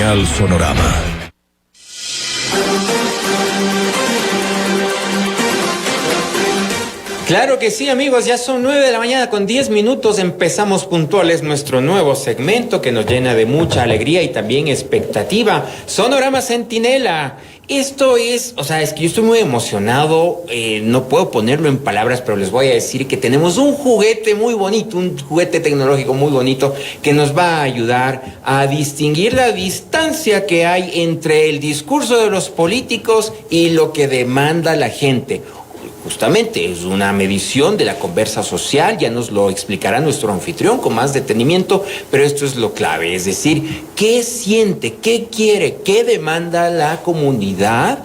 Señal Sonorama. Claro que sí, amigos, ya son 9 de la mañana con 10 minutos, empezamos puntuales nuestro nuevo segmento que nos llena de mucha alegría y también expectativa, Sonorama Centinela. Esto es que yo estoy muy emocionado, no puedo ponerlo en palabras, pero les voy a decir que tenemos un juguete muy bonito, un juguete tecnológico muy bonito que nos va a ayudar a distinguir la distancia que hay entre el discurso de los políticos y lo que demanda la gente. Justamente es una medición de la conversa social, ya nos lo explicará nuestro anfitrión con más detenimiento, pero esto es lo clave, es decir, ¿qué siente, qué quiere, qué demanda la comunidad?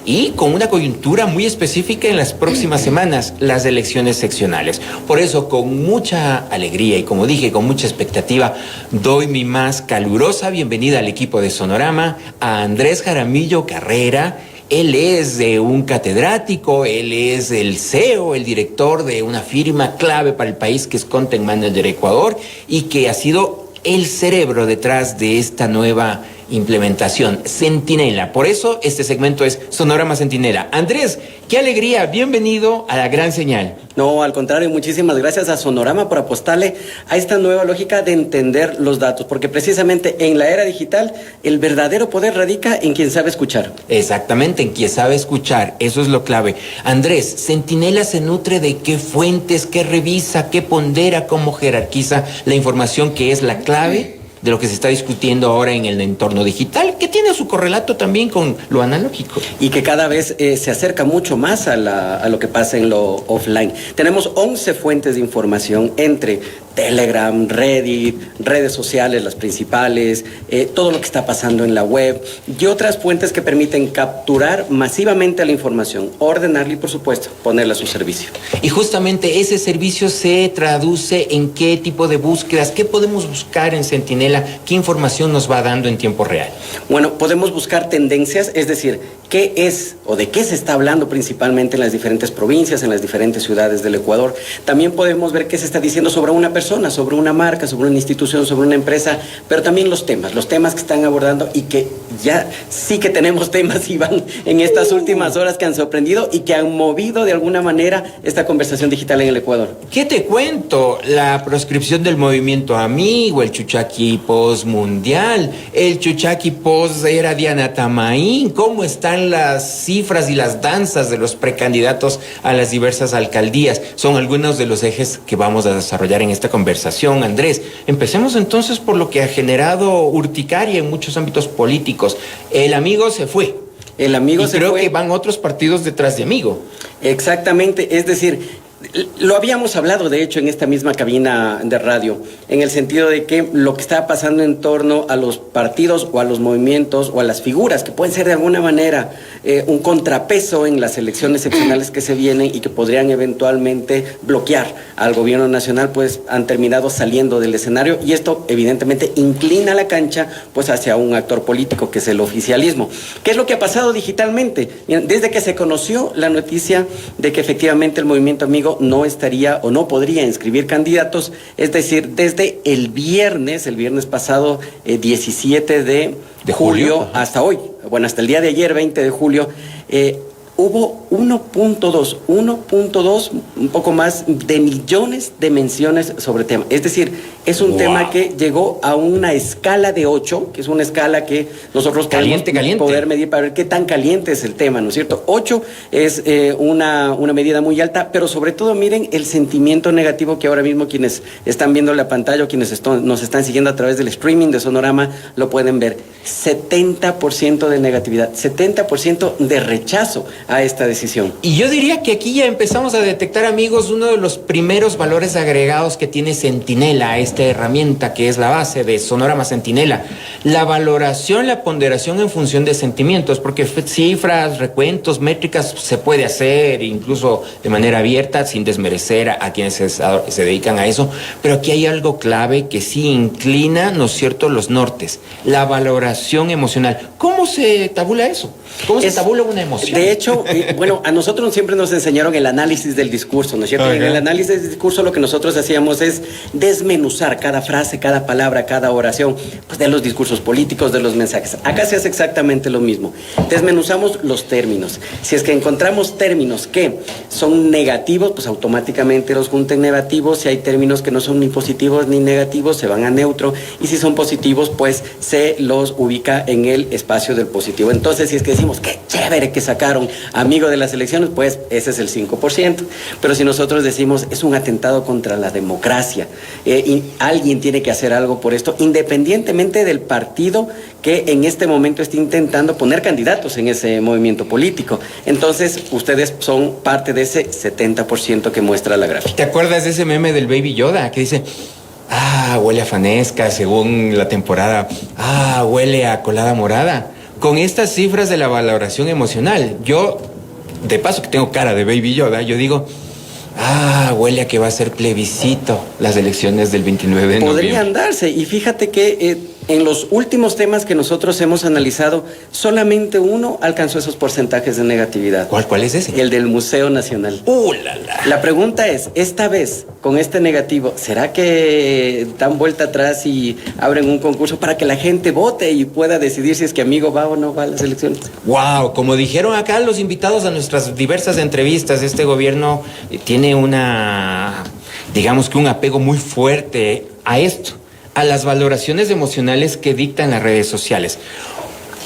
Y con una coyuntura muy específica en las próximas semanas, las elecciones seccionales. Por eso, con mucha alegría y como dije, con mucha expectativa, doy mi más calurosa bienvenida al equipo de Sonorama, a Andrés Jaramillo Carrera. Él es un catedrático, él es el CEO, el director de una firma clave para el país que es Content Manager Ecuador y que ha sido el cerebro detrás de esta nueva implementación, Centinela. Por eso este segmento es Sonorama Centinela. Andrés, qué alegría, bienvenido a la gran señal. No, al contrario, muchísimas gracias a Sonorama por apostarle a esta nueva lógica de entender los datos, porque precisamente en la era digital el verdadero poder radica en quien sabe escuchar. Exactamente, en quien sabe escuchar, eso es lo clave. Andrés, Centinela se nutre de qué fuentes, qué revisa, qué pondera, cómo jerarquiza la información que es la clave de lo que se está discutiendo ahora en el entorno digital, que tiene su correlato también con lo analógico. Y que cada vez se acerca mucho más a lo que pasa en lo offline. Tenemos 11 fuentes de información entre Telegram, Reddit, redes sociales, las principales, todo lo que está pasando en la web y otras fuentes que permiten capturar masivamente la información, ordenarla y, por supuesto, ponerla a su servicio. Y justamente ese servicio se traduce en qué tipo de búsquedas, qué podemos buscar en Centinela, qué información nos va dando en tiempo real. Bueno, podemos buscar tendencias, es decir, qué es o de qué se está hablando principalmente en las diferentes provincias, en las diferentes ciudades del Ecuador. También podemos ver qué se está diciendo sobre una persona, sobre una marca, sobre una institución, sobre una empresa, pero también los temas que están abordando y que ya sí que tenemos temas, Iván, en estas últimas horas que han sorprendido y que han movido de alguna manera esta conversación digital en el Ecuador. ¿Qué te cuento? La proscripción del movimiento amigo, el chuchaqui post mundial, el chuchaqui post era Diana Tamaín, ¿cómo están las cifras y las danzas de los precandidatos a las diversas alcaldías? Son algunos de los ejes que vamos a desarrollar en esta conversación, Andrés. Empecemos entonces por lo que ha generado urticaria en muchos ámbitos políticos. El amigo se fue. El amigo se fue. Creo que van otros partidos detrás de amigo. Exactamente, es decir, lo habíamos hablado, de hecho, en esta misma cabina de radio, en el sentido de que lo que está pasando en torno a los partidos o a los movimientos o a las figuras que pueden ser de alguna manera un contrapeso en las elecciones seccionales que se vienen y que podrían eventualmente bloquear al gobierno nacional, pues han terminado saliendo del escenario y esto evidentemente inclina la cancha pues hacia un actor político que es el oficialismo. ¿Qué es lo que ha pasado digitalmente? Desde que se conoció la noticia de que efectivamente el movimiento amigo no estaría o no podría inscribir candidatos, es decir, desde el viernes pasado, 17 de julio hasta hoy, bueno, hasta el día de ayer, 20 de julio, hubo 1.2, un poco más de millones de menciones sobre el tema. Es decir, es un tema que llegó a una escala de 8, que es una escala que nosotros podemos poder medir para ver qué tan caliente es el tema, ¿no es cierto? 8 es una medida muy alta, pero sobre todo miren el sentimiento negativo que ahora mismo quienes están viendo la pantalla o quienes nos están siguiendo a través del streaming de Sonorama lo pueden ver. 70% de negatividad, 70% de rechazo a esta decisión. Y yo diría que aquí ya empezamos a detectar, amigos, uno de los primeros valores agregados que tiene Centinela, esta herramienta que es la base de Sonorama Centinela. La valoración, la ponderación en función de sentimientos, porque cifras, recuentos, métricas se puede hacer incluso de manera abierta sin desmerecer a quienes se dedican a eso, pero aquí hay algo clave que sí inclina, ¿no es cierto?, los nortes, la valoración emocional. ¿Cómo ¿Cómo se tabula eso? ¿Cómo se tabula una emoción? De hecho, bueno, a nosotros siempre nos enseñaron el análisis del discurso, ¿no es cierto? Okay. En el análisis del discurso lo que nosotros hacíamos es desmenuzar cada frase, cada palabra, cada oración, pues de los discursos políticos, de los mensajes. Acá se hace exactamente lo mismo. Desmenuzamos los términos. Si es que encontramos términos que son negativos, pues automáticamente los junten negativos. Si hay términos que no son ni positivos ni negativos, se van a neutro. Y si son positivos, pues se los ubica en el espacio del positivo. Entonces, si es que decimos, qué chévere que sacaron amigo de las elecciones, pues ese es el 5%. Pero si nosotros decimos, es un atentado contra la democracia, y alguien tiene que hacer algo por esto, independientemente del partido que en este momento esté intentando poner candidatos en ese movimiento político. Entonces, ustedes son parte de ese 70% que muestra la gráfica. ¿Te acuerdas de ese meme del Baby Yoda que dice, huele a fanesca según la temporada, huele a colada morada? Con estas cifras de la valoración emocional, yo, de paso que tengo cara de Baby Yoda, yo digo, huele a que va a ser plebiscito las elecciones del 29 de noviembre. Podrían darse, y fíjate que en los últimos temas que nosotros hemos analizado, solamente uno alcanzó esos porcentajes de negatividad. ¿Cuál es ese? El del Museo Nacional. La pregunta es, esta vez, con este negativo, ¿será que dan vuelta atrás y abren un concurso para que la gente vote y pueda decidir si es que amigo va o no va a las elecciones? Wow, como dijeron acá los invitados a nuestras diversas entrevistas, este gobierno tiene digamos que un apego muy fuerte a esto, a las valoraciones emocionales que dictan las redes sociales.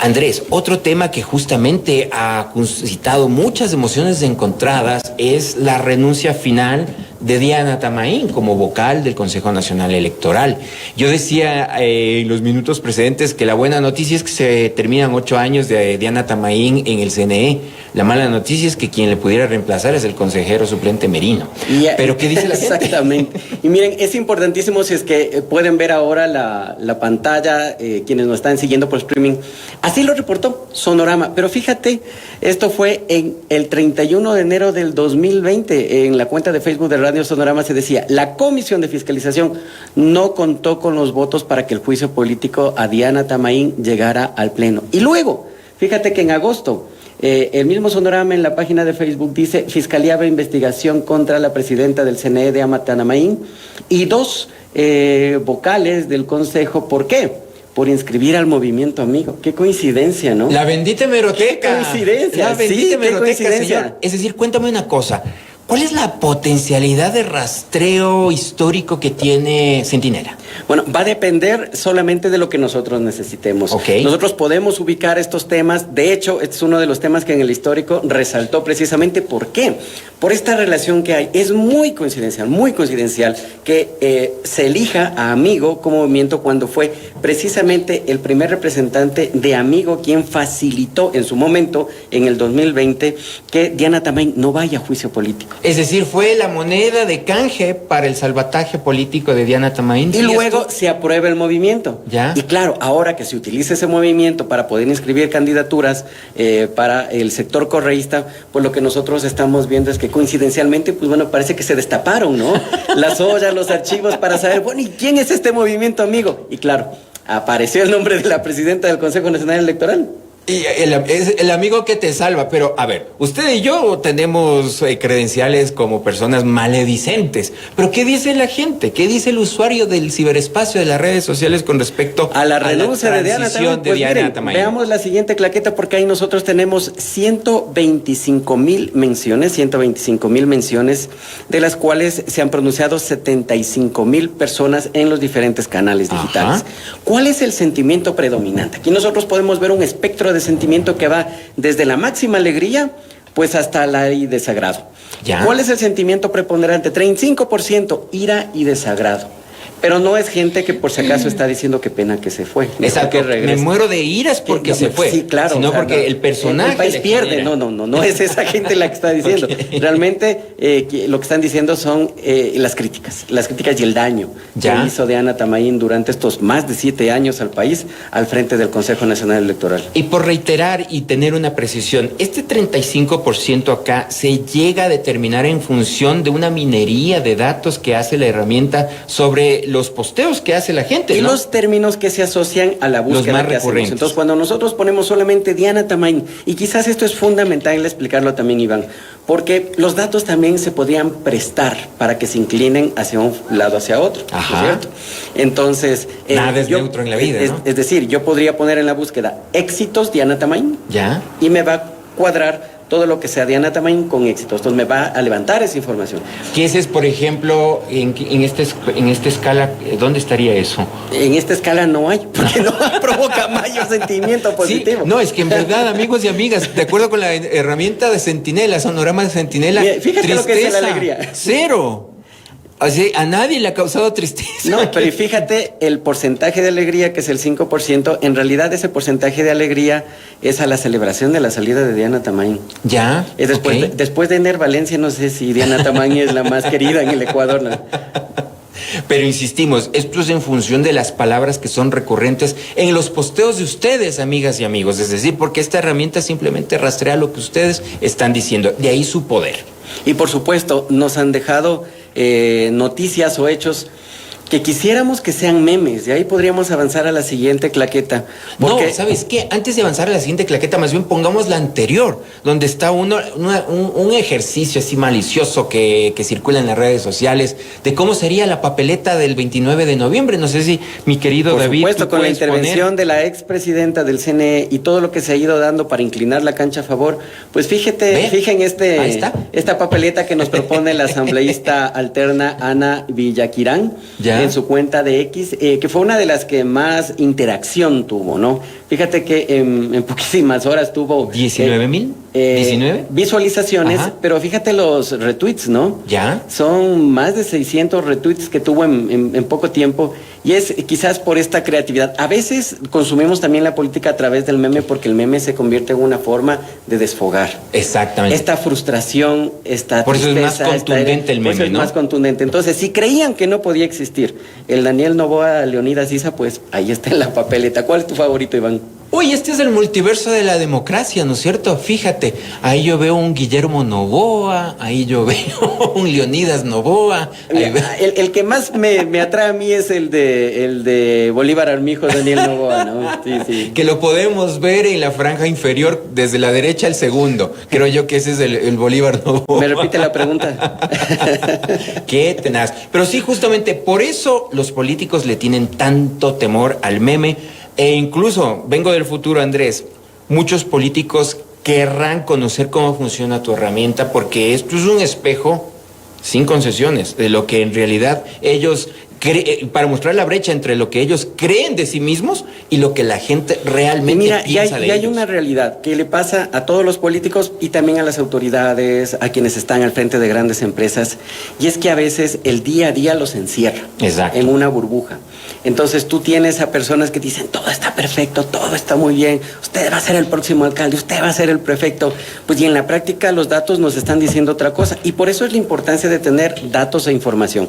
Andrés, otro tema que justamente ha suscitado muchas emociones encontradas es la renuncia final de Diana Tamaín como vocal del Consejo Nacional Electoral. Yo decía en los minutos precedentes que la buena noticia es que se terminan 8 años de Diana Tamaín en el CNE. La mala noticia es que quien le pudiera reemplazar es el consejero suplente Merino. Pero ¿qué dice la gente? Exactamente. Y miren, es importantísimo, si es que pueden ver ahora la pantalla, quienes nos están siguiendo por streaming. Así lo reportó Sonorama. Pero fíjate, esto fue en el 31 de enero del 2020. En la cuenta de Facebook de Radio Sonorama se decía, la Comisión de Fiscalización no contó con los votos para que el juicio político a Diana Tamaín llegara al Pleno. Y luego, fíjate que en agosto, el mismo Sonorama en la página de Facebook dice, Fiscalía abre investigación contra la presidenta del CNE, Diana Tamaín, y 2 vocales del Consejo. ¿Por qué? Por inscribir al movimiento amigo. Qué coincidencia, ¿no? La bendita hemeroteca. Qué coincidencia. La bendita hemeroteca, señor. Es decir, cuéntame una cosa. ¿Cuál es la potencialidad de rastreo histórico que tiene Centinela? Bueno, va a depender solamente de lo que nosotros necesitemos. Okay. Nosotros podemos ubicar estos temas. De hecho, este es uno de los temas que en el histórico resaltó precisamente. ¿Por qué? Por esta relación que hay. Es muy coincidencial que se elija a Amigo como movimiento cuando fue precisamente el primer representante de Amigo quien facilitó en su momento, en el 2020, que Diana Tamaín no vaya a juicio político. Es decir, fue la moneda de canje para el salvataje político de Diana Tamaín. Y luego se aprueba el movimiento. ¿Ya? Y claro, ahora que se utiliza ese movimiento para poder inscribir candidaturas para el sector correísta, pues lo que nosotros estamos viendo es que coincidencialmente, pues bueno, parece que se destaparon, ¿no? Las ollas, los archivos para saber, bueno, ¿y quién es este movimiento amigo? Y claro, apareció el nombre de la presidenta del Consejo Nacional Electoral. Y es el amigo que te salva, pero a ver, usted y yo tenemos credenciales como personas maledicentes, pero ¿qué dice la gente? ¿Qué dice el usuario del ciberespacio de las redes sociales con respecto a la renuncia de Diana Tamaín? Pues miren, veamos la siguiente claqueta, porque ahí nosotros tenemos 125,000 menciones, de las cuales se han pronunciado 75,000 personas en los diferentes canales digitales. Ajá. ¿Cuál es el sentimiento predominante? Aquí nosotros podemos ver un espectro de sentimiento que va desde la máxima alegría pues hasta el desagrado. ¿Ya? ¿Cuál es el sentimiento preponderante? 35% ira y desagrado. Pero no es gente que por si acaso está diciendo qué pena que se fue. Exacto, me muero de iras porque se fue. Sí, claro. Sino porque el personaje... El país pierde. No es esa gente la que está diciendo. Okay. Realmente lo que están diciendo son las críticas y el daño que hizo Diana Tamaín durante estos más de 7 años al país al frente del Consejo Nacional Electoral. Y por reiterar y tener una precisión, este 35% acá se llega a determinar en función de una minería de datos que hace la herramienta sobre los posteos que hace la gente, y ¿no? los términos que se asocian a la búsqueda más que hacemos. recurrentes. Entonces, cuando nosotros ponemos solamente Diana Tamain, y quizás esto es fundamental explicarlo también, Iván, porque los datos también se podrían prestar para que se inclinen hacia un lado hacia otro, ¿no es cierto? Entonces, nada es neutro en la vida, ¿no? Es decir, yo podría poner en la búsqueda éxitos Diana Tamain, Ya. y me va a cuadrar todo lo que sea Diana Tamain con éxitos. Entonces me va a levantar esa información. ¿Qué es, por ejemplo, en esta escala, dónde estaría eso? En esta escala no hay, porque no provoca mayor sentimiento positivo. Sí, no, es que en verdad, amigos y amigas, de acuerdo con la herramienta de Centinela, sonograma de Centinela, Mira, fíjate tristeza, lo que es la alegría. 0. Así, a nadie le ha causado tristeza. No, pero y fíjate, el porcentaje de alegría, que es el 5%, en realidad ese porcentaje de alegría es a la celebración de la salida de Diana Tamain. Ya. Es después, ok. después de Ener Valencia, no sé si Diana Tamain es la más querida en el Ecuador, ¿no? Pero insistimos, esto es en función de las palabras que son recurrentes en los posteos de ustedes, amigas y amigos. Es decir, porque esta herramienta simplemente rastrea lo que ustedes están diciendo. De ahí su poder. Y por supuesto, nos han dejado noticias o hechos que quisiéramos que sean memes, y ahí podríamos avanzar a la siguiente claqueta. No, ¿sabes qué? Antes de avanzar a la siguiente claqueta, más bien pongamos la anterior, donde está un ejercicio así malicioso que circula en las redes sociales de cómo sería la papeleta del 29 de noviembre. No sé si mi querido por David... Por supuesto, con la puedes intervención de la expresidenta del CNE y todo lo que se ha ido dando para inclinar la cancha a favor, pues fíjense esta papeleta que nos propone la asambleísta alterna Ana Villaquirán. Ya. En su cuenta de X, que fue una de las que más interacción tuvo, ¿no? Fíjate que en poquísimas horas tuvo... 19,000 ¿19? Visualizaciones, ajá, pero fíjate los retweets, ¿no? Ya. Son más de 600 retweets que tuvo en poco tiempo, y es quizás por esta creatividad. A veces consumimos también la política a través del meme, porque el meme se convierte en una forma de desfogar. Exactamente. Esta frustración, esta por tristeza, eso es más contundente el meme, por eso es ¿no? más contundente. Entonces, si creían que no podía existir el Daniel Noboa, Leonidas Issa, pues ahí está en la papeleta. ¿Cuál es tu favorito, Iván? Uy, este es el multiverso de la democracia, ¿no es cierto? Fíjate, ahí yo veo un Guillermo Noboa, ahí yo veo un Leonidas Noboa. El que más me atrae a mí es el de Bolívar Armijo, Daniel Noboa, ¿no? Sí, sí. Que lo podemos ver en la franja inferior, desde la derecha al segundo. Creo yo que ese es el Bolívar Noboa. ¿Me repite la pregunta? Qué tenaz. Pero sí, justamente por eso los políticos le tienen tanto temor al meme. E incluso, vengo del futuro, Andrés, muchos políticos querrán conocer cómo funciona tu herramienta, porque esto es un espejo, sin concesiones, de lo que en realidad ellos para mostrar la brecha entre lo que ellos creen de sí mismos y lo que la gente realmente piensa de ellos. Y hay una realidad que le pasa a todos los políticos y también a las autoridades, a quienes están al frente de grandes empresas, y es que a veces el día a día los encierra. Exacto. En una burbuja. Entonces tú tienes a personas que dicen, todo está perfecto, todo está muy bien, usted va a ser el próximo alcalde, usted va a ser el prefecto. Pues y en la práctica los datos nos están diciendo otra cosa, y por eso es la importancia de tener datos e información.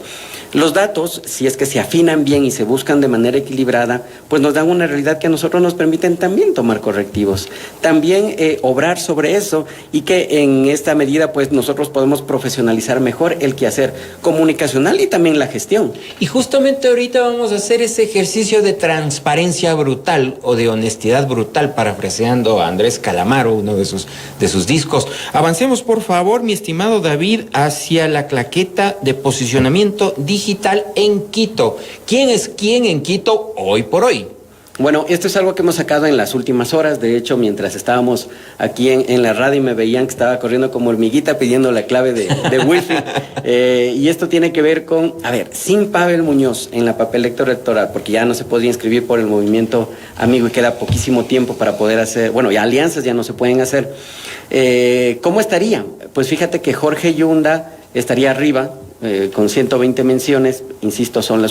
Los datos, si es que se afinan bien y se buscan de manera equilibrada, pues nos dan una realidad que a nosotros nos permiten también tomar correctivos, también obrar sobre eso, y que en esta medida pues nosotros podemos profesionalizar mejor el quehacer comunicacional y también la gestión. Y justamente ahorita vamos a hacer ese ejercicio de transparencia brutal o de honestidad brutal, parafraseando a Andrés Calamaro, uno de sus discos. Avancemos, por favor, mi estimado David, hacia la claqueta de posicionamiento digital en Quito. ¿Quién es quién en Quito hoy por hoy? Bueno, esto es algo que hemos sacado en las últimas horas. De hecho, mientras estábamos aquí en la radio y me veían que estaba corriendo como hormiguita pidiendo la clave de Wi-Fi. Y esto tiene que ver con, sin Pavel Muñoz en la papeleta electoral, porque ya no se podía inscribir por el movimiento amigo y queda poquísimo tiempo para poder hacer, bueno, ya alianzas ya no se pueden hacer. ¿Cómo estaría? Pues fíjate que Jorge Yunda estaría arriba, con 120 menciones. Insisto, son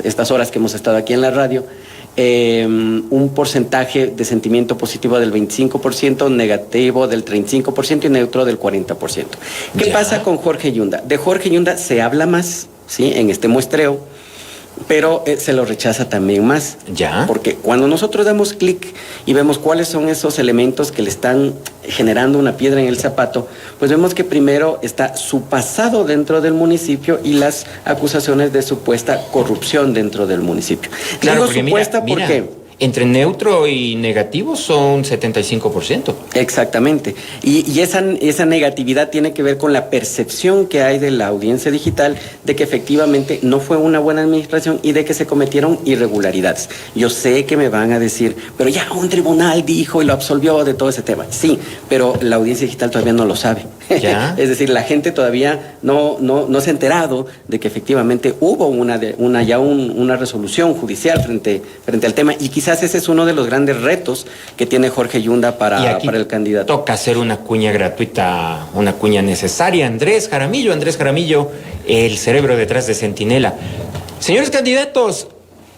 estas horas que hemos estado aquí en la radio. Un porcentaje de sentimiento positivo del 25%, negativo del 35% y neutro del 40%. ¿Qué pasa con Jorge Yunda? De Jorge Yunda se habla más, ¿sí? En este muestreo, pero se lo rechaza también más. Ya. Porque cuando nosotros damos clic y vemos cuáles son esos elementos que le están generando una piedra en el zapato, pues vemos que primero está su pasado dentro del municipio y las acusaciones de supuesta corrupción dentro del municipio. Claro, Digo supuesta porque... entre neutro y negativo son 75%. Exactamente. Y esa negatividad tiene que ver con la percepción que hay de la audiencia digital de que efectivamente no fue una buena administración y de que se cometieron irregularidades. Yo sé que me van a decir, pero ya un tribunal dijo y lo absolvió de todo ese tema. Sí, pero la audiencia digital todavía no lo sabe. ¿Ya? Es decir, la gente todavía no se ha enterado de que efectivamente hubo una resolución judicial frente al tema, y quizás ese es uno de los grandes retos que tiene Jorge Yunda para el candidato. Toca hacer una cuña gratuita, una cuña necesaria. Andrés Jaramillo, el cerebro detrás de Centinela. Señores candidatos,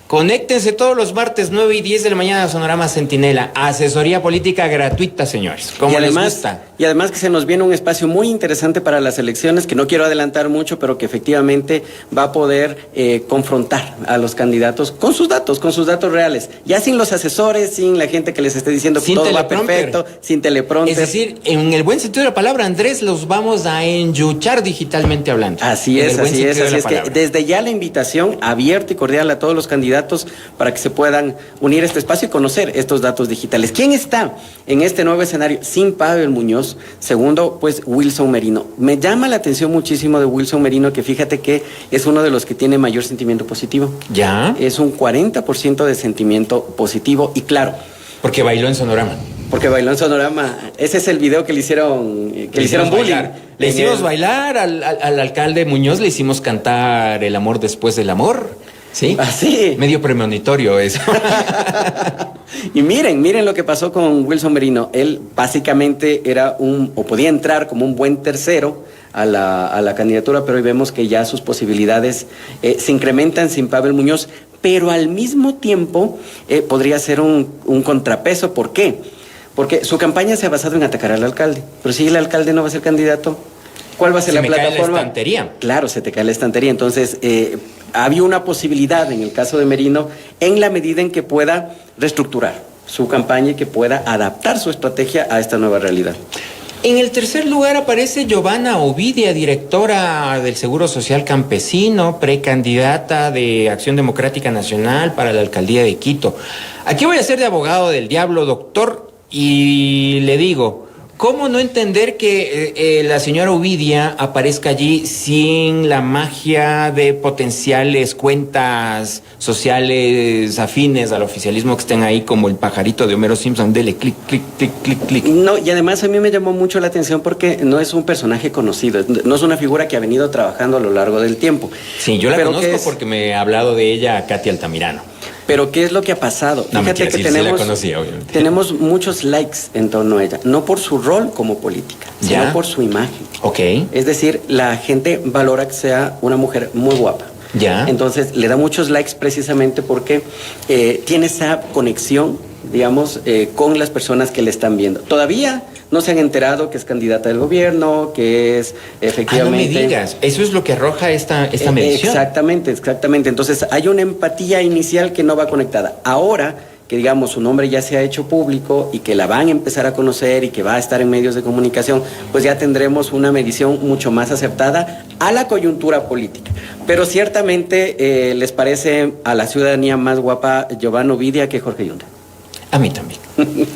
conéctense todos los martes 9 y 10 de la mañana a Sonorama Centinela. Asesoría política gratuita, señores. ¿Cómo les gusta? Y además que se nos viene un espacio muy interesante para las elecciones, que no quiero adelantar mucho, pero que efectivamente va a poder confrontar a los candidatos con sus datos reales. Ya sin los asesores, sin la gente que les esté diciendo que todo va perfecto, sin teleprompter. Es decir, en el buen sentido de la palabra, Andrés, los vamos a enyuchar digitalmente hablando. Así es que desde ya la invitación abierta y cordial a todos los candidatos para que se puedan unir a este espacio y conocer estos datos digitales. ¿Quién está en este nuevo escenario sin Pavel Muñoz? Segundo, pues Wilson Merino. Me llama la atención muchísimo de Wilson Merino, que fíjate que es uno de los que tiene mayor sentimiento positivo. ¿Ya? Es un 40% de sentimiento positivo, y claro. Porque bailó en Sonorama. Ese es el video que le hicieron bullying. Le hicimos bailar al alcalde Muñoz, le hicimos cantar El amor después del amor. ¿Sí? Así. Medio premonitorio eso. Y miren lo que pasó con Wilson Merino. Él básicamente podía entrar como un buen tercero a la candidatura, pero hoy vemos que ya sus posibilidades se incrementan sin Pavel Muñoz, pero al mismo tiempo podría ser un contrapeso. ¿Por qué? Porque su campaña se ha basado en atacar al alcalde. Pero si el alcalde no va a ser candidato, ¿cuál va a ser la plataforma? Cae la estantería. Claro, se te cae la estantería. Entonces, había una posibilidad en el caso de Merino, en la medida en que pueda reestructurar su campaña y que pueda adaptar su estrategia a esta nueva realidad. En el tercer lugar aparece Giovanna Ovidia, directora del Seguro Social Campesino, precandidata de Acción Democrática Nacional para la alcaldía de Quito. Aquí voy a ser de abogado del diablo, doctor, y le digo, ¿cómo no entender que la señora Ovidia aparezca allí sin la magia de potenciales cuentas sociales afines al oficialismo que estén ahí como el pajarito de Homero Simpson? Dele clic, clic, clic, clic, clic. No, y además a mí me llamó mucho la atención porque no es un personaje conocido, no es una figura que ha venido trabajando a lo largo del tiempo. Sí, yo la conozco porque me ha hablado de ella Katy Altamirano. Pero ¿qué es lo que ha pasado? No, fíjate que sí la conocía, obviamente. Tenemos muchos likes en torno a ella, no por su rol como política, sino por su imagen. Ok. Es decir, la gente valora que sea una mujer muy guapa. Ya. Entonces le da muchos likes precisamente porque tiene esa conexión, digamos, con las personas que le están viendo. Todavía no se han enterado que es candidata del gobierno, que es efectivamente... no me digas, eso es lo que arroja esta medición. Exactamente. Entonces hay una empatía inicial que no va conectada. Ahora que, digamos, su nombre ya se ha hecho público y que la van a empezar a conocer y que va a estar en medios de comunicación, pues ya tendremos una medición mucho más acertada a la coyuntura política. Pero ciertamente les parece a la ciudadanía más guapa Giovanna Ovidia que Jorge Yunda. A mí también.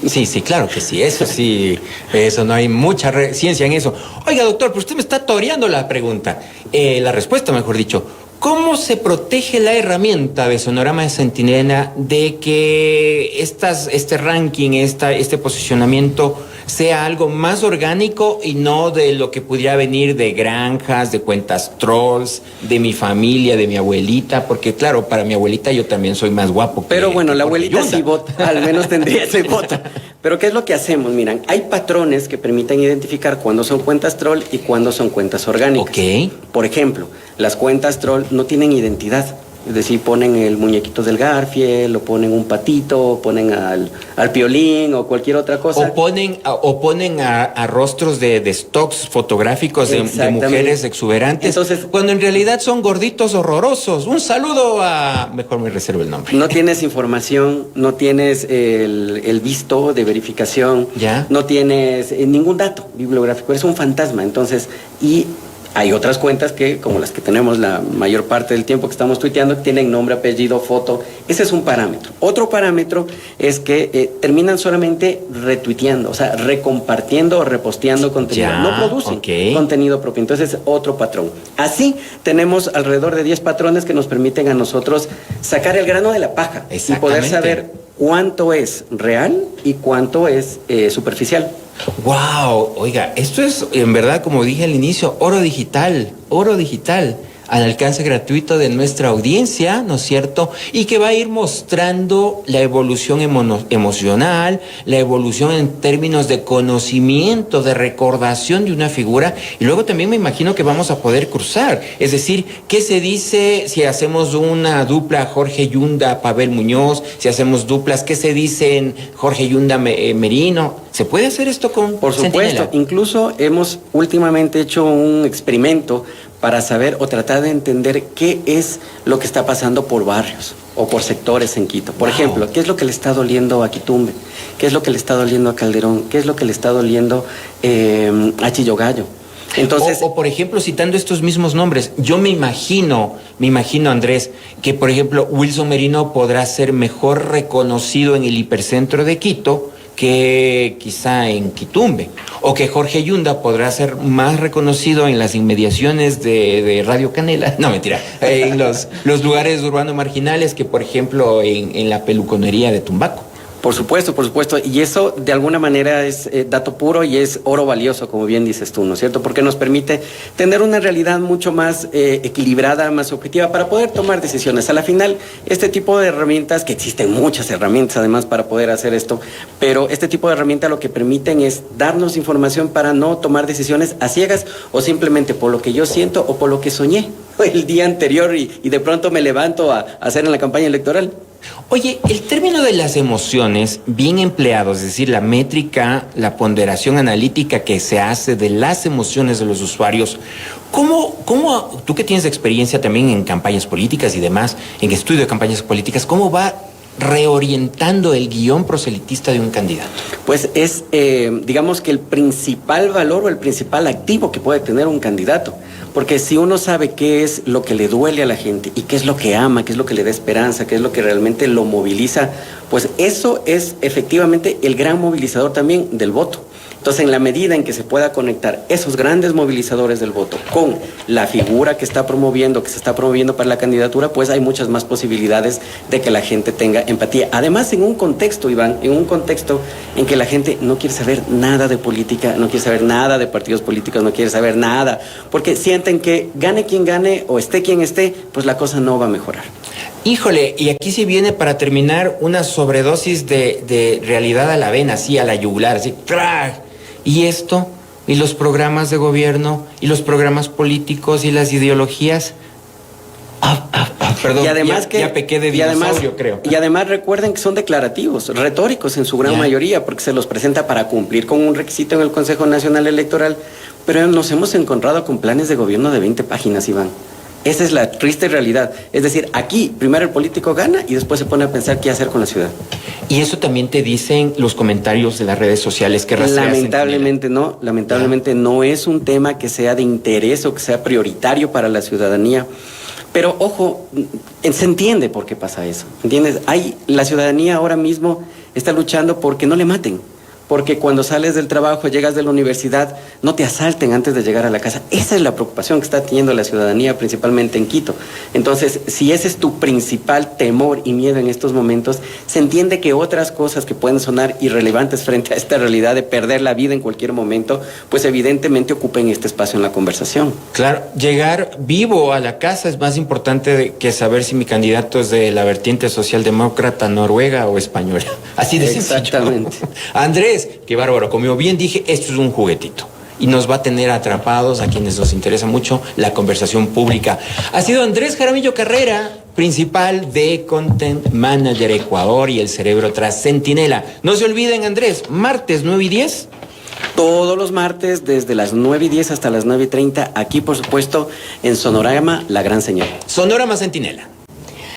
Sí, claro que sí, eso no hay mucha ciencia en eso. Oiga, doctor, pero usted me está toreando la pregunta, la respuesta, mejor dicho. ¿Cómo se protege la herramienta de Sonorama de Centinela de que este ranking, este posicionamiento sea algo más orgánico y no de lo que pudiera venir de granjas, de cuentas trolls, de mi familia, de mi abuelita? Porque claro, para mi abuelita yo también soy más guapo. Pero bueno, la abuelita sí vota, al menos tendría ese voto. Pero ¿qué es lo que hacemos? Miran, hay patrones que permiten identificar cuándo son cuentas troll y cuándo son cuentas orgánicas. Ok. Por ejemplo, las cuentas troll no tienen identidad. Es decir, ponen el muñequito del Garfield, o ponen un patito, o ponen al Piolín, o cualquier otra cosa. O ponen a rostros de stocks fotográficos de mujeres exuberantes. Entonces, cuando en realidad son gorditos horrorosos. Un saludo a... Mejor me reservo el nombre. No tienes información, no tienes el visto de verificación, ¿ya? No tienes ningún dato bibliográfico, eres un fantasma. Entonces, y hay otras cuentas que, como las que tenemos la mayor parte del tiempo que estamos tuiteando, tienen nombre, apellido, foto. Ese es un parámetro. Otro parámetro es que terminan solamente retuiteando, o sea, recompartiendo o reposteando contenido. Ya, no producen contenido propio. Entonces, es otro patrón. Así, tenemos alrededor de 10 patrones que nos permiten a nosotros sacar el grano de la paja y poder saber cuánto es real y cuánto es superficial. Wow, oiga, esto es en verdad, como dije al inicio, oro digital, al alcance gratuito de nuestra audiencia, ¿no es cierto? Y que va a ir mostrando la evolución emocional, la evolución en términos de conocimiento, de recordación de una figura, y luego también me imagino que vamos a poder cruzar. Es decir, ¿qué se dice si hacemos una dupla Jorge Yunda, Pavel Muñoz? Si hacemos duplas, ¿qué se dice en Jorge Yunda, Merino? ¿Se puede hacer esto con Por supuesto, Centinela? Incluso hemos últimamente hecho un experimento para saber o tratar de entender qué es lo que está pasando por barrios o por sectores en Quito. Por ejemplo, ¿qué es lo que le está doliendo a Quitumbe? ¿Qué es lo que le está doliendo a Calderón? ¿Qué es lo que le está doliendo a Chillogallo? Entonces, o por ejemplo, citando estos mismos nombres, yo me imagino, Andrés, que por ejemplo Wilson Merino podrá ser mejor reconocido en el hipercentro de Quito que quizá en Quitumbe, o que Jorge Yunda podrá ser más reconocido en las inmediaciones de Radio Canela, no mentira, en los lugares urbanos marginales que por ejemplo en la peluconería de Tumbaco. Por supuesto, y eso de alguna manera es dato puro y es oro valioso, como bien dices tú, ¿no es cierto? Porque nos permite tener una realidad mucho más equilibrada, más objetiva, para poder tomar decisiones. A la final, este tipo de herramientas, que existen muchas herramientas además para poder hacer esto, pero este tipo de herramientas lo que permiten es darnos información para no tomar decisiones a ciegas o simplemente por lo que yo siento o por lo que soñé el día anterior y de pronto me levanto a hacer en la campaña electoral. Oye, el término de las emociones bien empleado, es decir, la métrica, la ponderación analítica que se hace de las emociones de los usuarios, ¿cómo tú que tienes experiencia también en campañas políticas y demás, en estudio de campañas políticas, cómo va reorientando el guión proselitista de un candidato? Pues es, digamos que el principal valor o el principal activo que puede tener un candidato. Porque si uno sabe qué es lo que le duele a la gente y qué es lo que ama, qué es lo que le da esperanza, qué es lo que realmente lo moviliza, pues eso es efectivamente el gran movilizador también del voto. Entonces, en la medida en que se pueda conectar esos grandes movilizadores del voto con la figura que se está promoviendo para la candidatura, pues hay muchas más posibilidades de que la gente tenga empatía. Además, en un contexto, Iván, en un contexto en que la gente no quiere saber nada de política, no quiere saber nada de partidos políticos, no quiere saber nada, porque sienten que gane quien gane o esté quien esté, pues la cosa no va a mejorar. Híjole, y aquí sí viene para terminar una sobredosis de realidad a la vena, así a la yugular, así, ¡trag! ¿Y esto? ¿Y los programas de gobierno? ¿Y los programas políticos? ¿Y las ideologías? Perdón, y además ya pequé de dinosaurio, creo. Y además recuerden que son declarativos, retóricos en su gran mayoría, porque se los presenta para cumplir con un requisito en el Consejo Nacional Electoral, pero nos hemos encontrado con planes de gobierno de 20 páginas, Iván. Esa es la triste realidad. Es decir, aquí primero el político gana y después se pone a pensar qué hacer con la ciudad. Y eso también te dicen los comentarios de las redes sociales que rastreas. Lamentablemente no es un tema que sea de interés o que sea prioritario para la ciudadanía. Pero ojo, se entiende por qué pasa eso, ¿entiendes? La ciudadanía ahora mismo está luchando porque no le maten. Porque cuando sales del trabajo, llegas de la universidad, no te asalten antes de llegar a la casa. Esa es la preocupación que está teniendo la ciudadanía, principalmente en Quito. Entonces, si ese es tu principal temor y miedo en estos momentos, se entiende que otras cosas que pueden sonar irrelevantes frente a esta realidad de perder la vida en cualquier momento, pues evidentemente ocupen este espacio en la conversación. Claro, llegar vivo a la casa es más importante que saber si mi candidato es de la vertiente socialdemócrata, noruega o española. Así de sencillo. Exactamente. Andrés, qué bárbaro, como bien dije, esto es un juguetito y nos va a tener atrapados a quienes nos interesa mucho la conversación pública. Ha sido Andrés Jaramillo Carrera, principal de Content Manager Ecuador y el cerebro tras Centinela. No se olviden, Andrés, martes 9 y 10. Todos los martes, desde las 9:10 hasta las 9:30, aquí, por supuesto, en Sonorama, La Gran Señora. Sonorama Centinela.